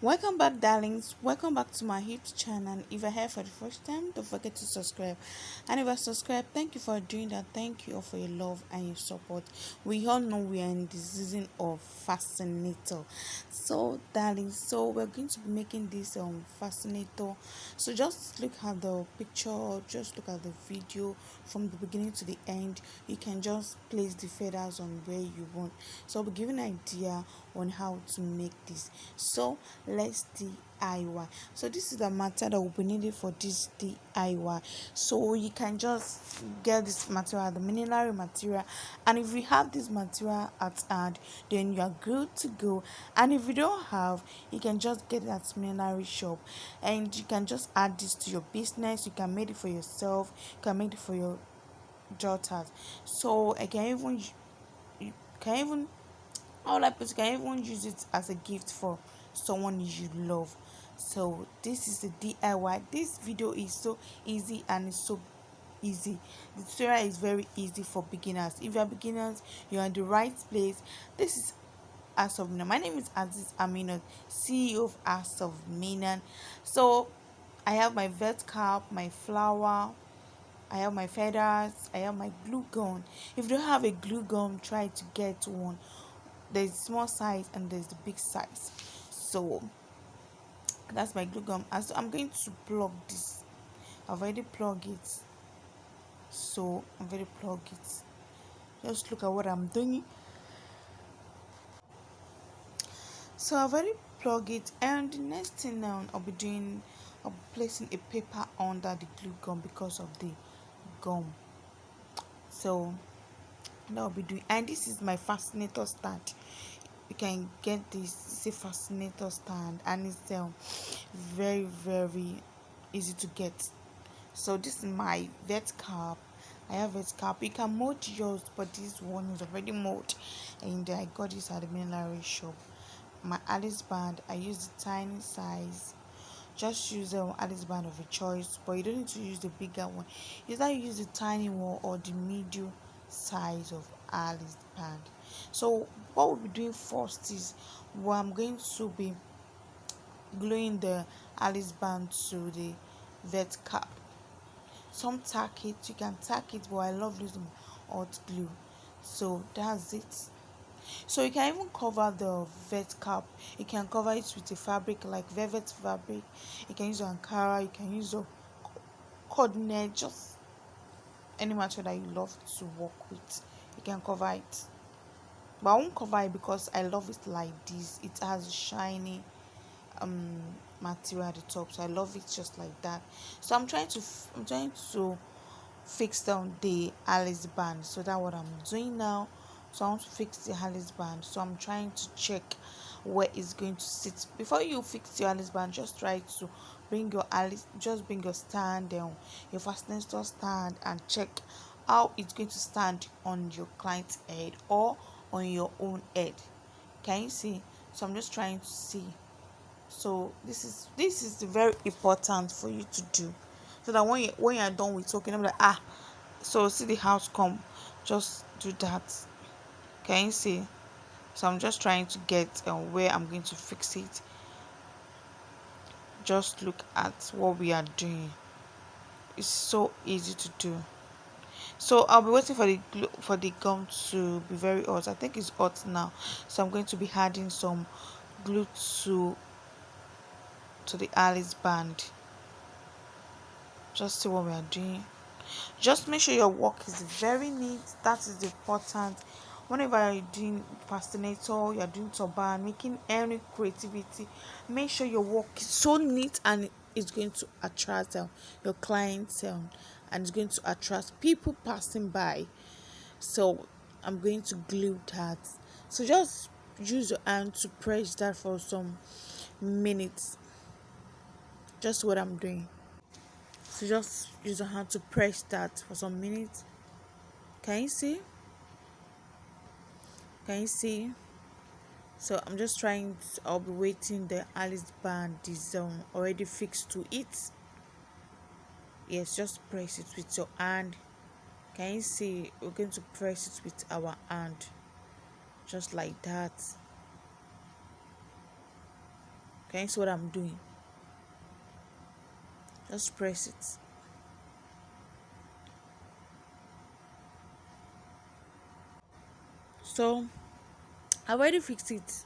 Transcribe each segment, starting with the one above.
Welcome back, darlings. Welcome back to my YouTube channel. If you're here for the first time, don't forget to subscribe. And if you subscribe, thank you for doing that. Thank you all for your love and your support. We all know we are in the season of Fascinator. So, darlings, so we're going to be making this Fascinator. So just look at the picture, just look at the video from the beginning to the end. You can just place the feathers on where you want. So I'll be giving an idea on how to make this. So let's DIY. So this is the material that will be needed for this DIY. So you can just get this material, the mineral material, and if you have this material at hand, then you are good to go. And if you don't have, you can just get that mineral shop, and you can just add this to your business. You can make it for yourself. You can make it for your daughters. So I can even you can even all I put can even use it as a gift for someone you love. So this is the DIY. This video is so easy and it's so easy. The tutorial is very easy for beginners. If you are beginners, you're in the right place. This is as of Menah. My name is Aziz Aminat, CEO of As of Menah. So I have my vet cap, my flower, I have my feathers, I have my glue gun. If you don't have a glue gun, try to get one. There's small size and there's the big size. So that's my glue gun. And so I'm going to plug this. I've already plugged it. So I'm going to plug it. Just look at what I'm doing. So I've already plugged it, and the next thing now I'll be doing, I'll be placing a paper under the glue gun because of the gum. So that I'll be doing, and this is my fascinator stand. You can get this. It's a fascinator stand, and it's very easy to get. So this is my vet cap. I have vet cap. You can mold yours, but this one is already molded, and I got this at the mineral shop. My Alice band, I use the tiny size. Just use the Alice band of your choice, but you don't need to use the bigger one. Either you use the tiny one or the medium size of Alice band. So what we'll be doing first is, well, I'm going to be gluing the Alice band to the vet cap. Some tack it, you can tack it, but I love using hot glue. So that's it. So you can even cover the vet cap. You can cover it with a fabric like velvet fabric. You can use Ankara. You can use a coordinate, just any material that you love to work with. You can cover it. But I won't cover it because I love it like this. It has a shiny um material at the top, so I love it just like that. So I'm trying to fix down the Alice band. So that's what I'm doing now. So I want to fix the Alice band. So I'm trying to check where it's going to sit. Before you fix your Alice band, just try to bring your stand down, your fascinator stand, and check how it's going to stand on your client's head or on your own head. Can you see? So I'm just trying to see. So this is very important for you to do, so that when you're done with talking, I'm like, so see the house come, just do that. Can you see? So I'm just trying to get where I'm going to fix it. Just look at what we are doing. It's so easy to do. So I'll be waiting for the gum to be very hot. I think it's hot now, so I'm going to be adding some glue to the Alice band. Just see what we are doing. Just make sure your work is very neat. That is important. Whenever you're doing fascinator, you're doing turban, making any creativity, make sure your work is so neat and it's going to attract your clients, and it's going to attract people passing by. So I'm going to glue that. So just use your hand to press that for some minutes. Just what I'm doing. So just use your hand to press that for some minutes. Can you see? Can you see? So I'm just I'll be waiting. The Alice band is already fixed to it. Yes, just press it with your hand. Can you see? We're going to press it with our hand. Just like that. Can you see what I'm doing? Just press it. So I've already fixed it.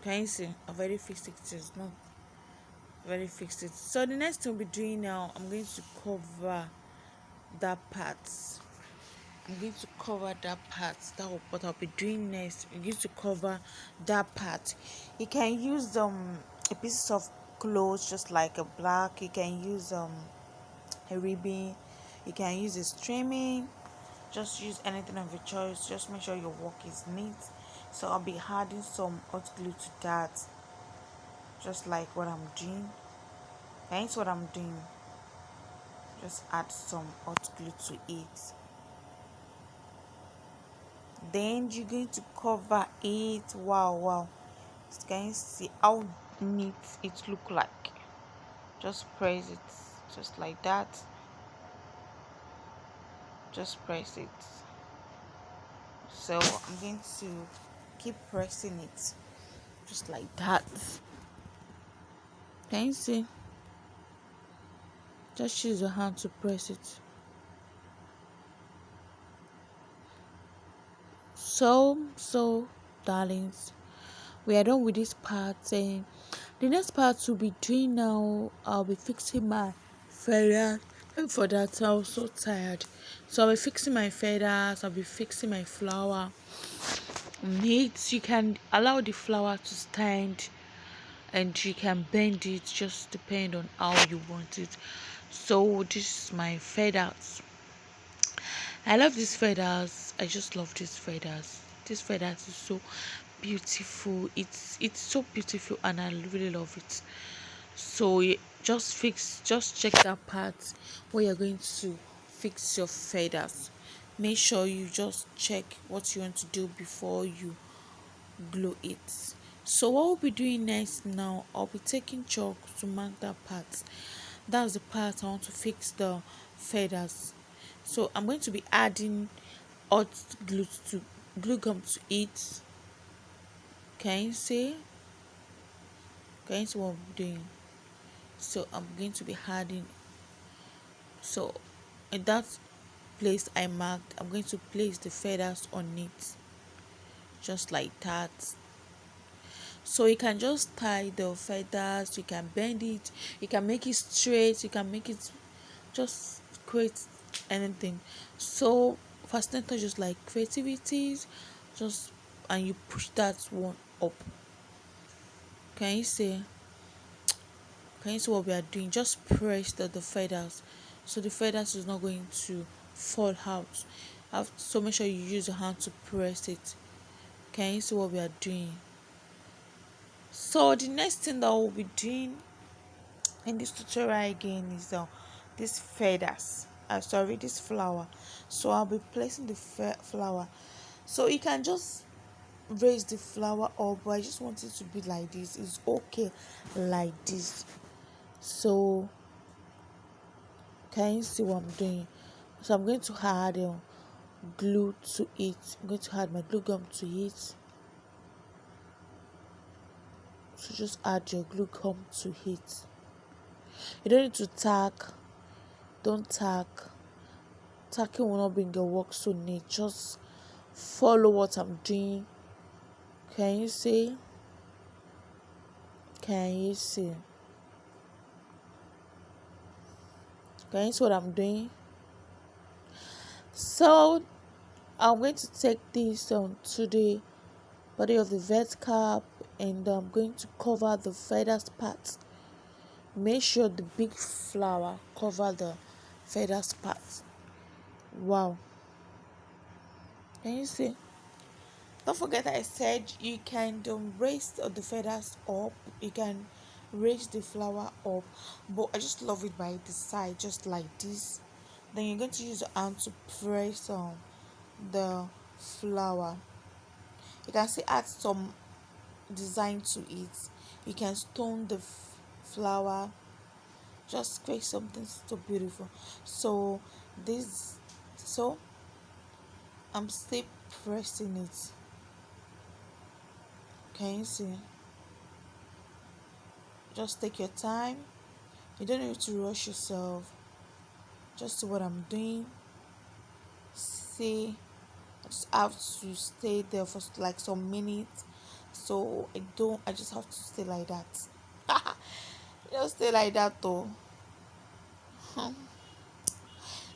Can you see? I've already fixed it. It's not very fixed it. So the next thing we'll be doing now, I'm going to cover that part. I'm going to cover that part. What I'll be doing next. I'm going to cover that part. You can use a piece of clothes just like a black. You can use a ribbon. You can use a streaming. Just use anything of your choice. Just make sure your work is neat. So I'll be adding some hot glue to that, just like what I'm doing. That's what I'm doing. Just add some hot glue to it. Then you're going to cover it. Wow, wow. Can you see how neat it look like? Just press it just like that. Just press it. So I'm going to keep pressing it just like that. Can you see? Just use your hand to press it. So darlings, we are done with this part, and the next part we'll be doing now, I'll be fixing my feathers. And for that, I'm so tired. So I'll be fixing my feathers, I'll be fixing my flower. Neat, you can allow the flower to stand and you can bend it, just depend on how you want it. So this is my feathers. I love these feathers. I just love these feathers. These feathers is so beautiful. It's so beautiful and I really love it. So just check that part where you're going to fix your feathers. Make sure you just check what you want to do before you glue it. So what we'll be doing next now, I'll be taking chalk to mark that part. That's the part I want to fix the feathers. So I'm going to be adding hot glue gum to it. Can you see? Can you see what I'm doing? So I'm going to be adding. So in that place I marked, I'm going to place the feathers on it, just like that. So you can just tie the feathers, you can bend it, you can make it straight, you can make it just create anything. So Fascinator just like creativities, just and you push that one up. Can you see? Can you see what we are doing? Just press the feathers, so the feathers is not going to fall out. So make sure you use your hand to press it. Can you see what we are doing? So the next thing that we'll be doing in this tutorial again is these feathers. Sorry, this flower. So I'll be placing the flower. So you can just raise the flower up, but I just want it to be like this. It's okay like this. So can you see what I'm doing? So I'm going to add glue to it. I'm going to add my glue gum to it. So just add your glue gum to it. You don't need to tack. Don't tack. Tacking will not bring your work so neat. Just follow what I'm doing. Can you see? Can you see? Can you see what I'm doing? So I'm going to take this to the body of the vet cap, and I'm going to cover the feathers part. Make sure the big flower cover the feathers part. Wow. Can you see? Don't forget I said you can raise the feathers up. You can raise the flower up, but I just love it by the side, just like this. Then you're going to use your hand to press on the flower. You can still add some design to it. You can stone the flower, just create something so beautiful. So this, so I'm still pressing it. Can you see? Just take your time. You don't need to rush yourself. Just see what I'm doing. See, I just have to stay there for like some minutes. So I just have to stay like that. Just stay like that though.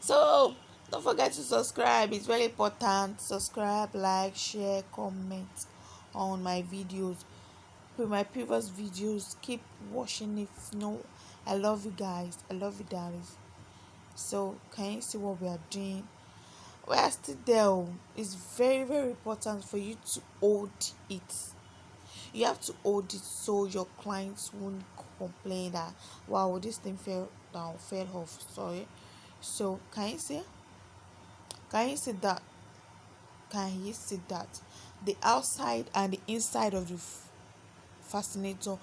So don't forget to subscribe. It's very important. Subscribe, like, share, comment on my videos. With my previous videos, keep watching it. I love you guys. I love you, darlings. So can you see what we are doing? We are still there. It's very, very important for you to hold it. You have to hold it so your clients won't complain that wow, this thing fell down, fell off. Sorry. So can you see that? Can you see that? The outside and the inside of the fascinator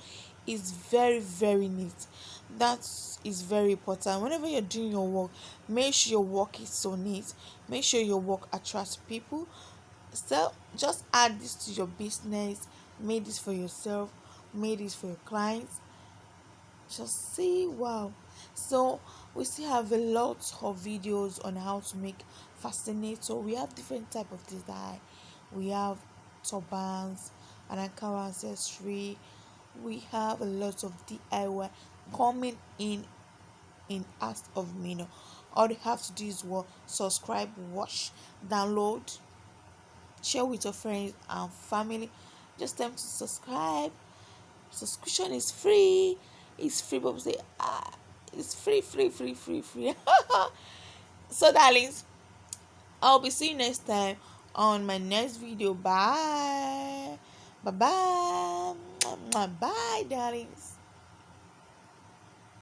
is very, very neat. That is very important. Whenever you're doing your work, make sure your work is so neat. Make sure your work attracts people. So just add this to your business. Make this for yourself. Make this for your clients. Just see, wow. So we still have a lot of videos on how to make fascinator. We have different type of design. We have turbans and Ankara ancestry. We have a lot of DIY coming in Ask of Menah. All you have to do is what, subscribe, watch, download, share with your friends and family. Just tell them to subscribe. Subscription is free. It's free, but we say it's free, free, free, free, free. So darlings, I'll be seeing you next time on my next video. Bye. Bye bye. Bye darlings.